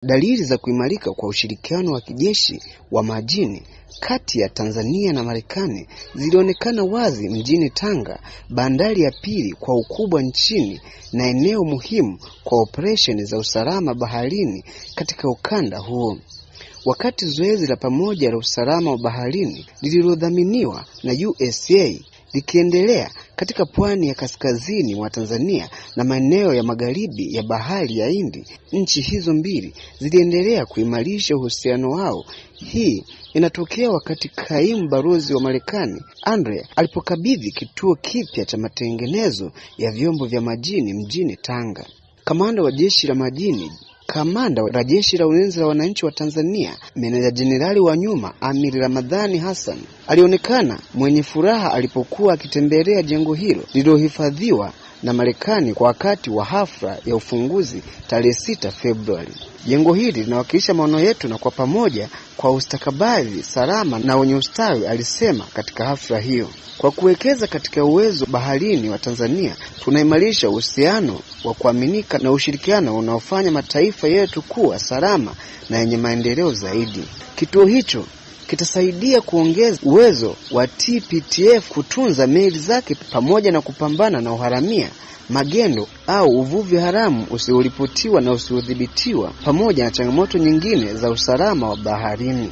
Dalili za kuimarika kwa ushirikiano wa kijeshi wa majini kati ya Tanzania na Marekani zilionekana wazi mjini Tanga, bandari ya pili kwa ukubwa nchini na eneo muhimu kwa operesheni za usalama baharini katika ukanda huo. Wakati zoezi la pamoja la usalama wa baharini lililodhaminiwa na USA likiendelea katika pwani ya kaskazini mwa Tanzania na maeneo ya magharibi ya bahari ya Hindi, nchi hizo mbili ziliendelea kuimarisha uhusiano wao. Hii inatokea wakati kaimu balozi wa Marekani Andre alipokabidhi kituo kipya cha matengenezo ya vyombo vya majini mjini Tanga. Kamanda wa jeshi la ulinzi la wananchi wa Tanzania, Meneja Jenerali wa nyuma Amir Ramadhani Hassan, alionekana mwenye furaha alipokuwa akitembelea jengo hilo lililohifadhiwa na Marekani kwa wakati wa hafla ya ufunguzi tarehe 6 Februari. Jengo hili linawakilisha maono yetu na kwa pamoja kwa ustakabali salama na wenye ustawi, alisema katika hafla hiyo. Kwa kuwekeza katika uwezo baharini wa Tanzania, tunaimarisha uhusiano wa kuaminika na ushirikiano unaofanya mataifa yetu kuwa salama na yenye maendeleo zaidi. Kituo hicho kitasaidia kuongeza uwezo wa TPTF kutunza meli zake pamoja na kupambana na uharamia, magendo au uvuvi haramu usioripotiwa na usiodhibitiwa, pamoja na changamoto nyingine za usalama wa baharini.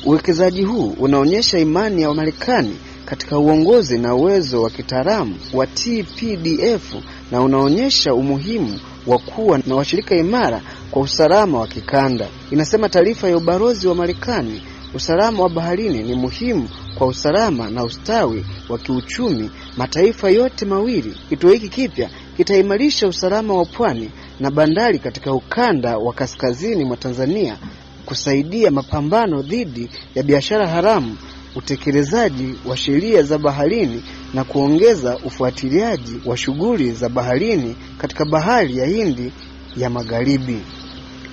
Uwekezaji huu unaonyesha imani ya Marekani katika uongozi na uwezo wa kitaalamu wa TPDF na unaonyesha umuhimu wa kuwa na washirika imara kwa usalama wa kikanda. Inasema taarifa ya ubalozi wa Marekani. Usalama wa baharini ni muhimu kwa usalama na ustawi wa kiuchumi mataifa yote mawili. Kituo hiki kipya kitaimarisha usalama wa pwani na bandari katika ukanda wa kaskazini mwa Tanzania, kusaidia mapambano dhidi ya biashara haramu, utekelezaji wa sheria za baharini na kuongeza ufuatiliaji wa shughuli za baharini katika bahari ya Hindi ya Magharibi.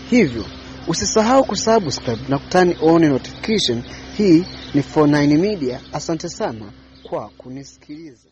Hivyo usisahau kusubscribe na kutani on notification. Hii ni 49 Media. Asante sana kwa kunisikiliza.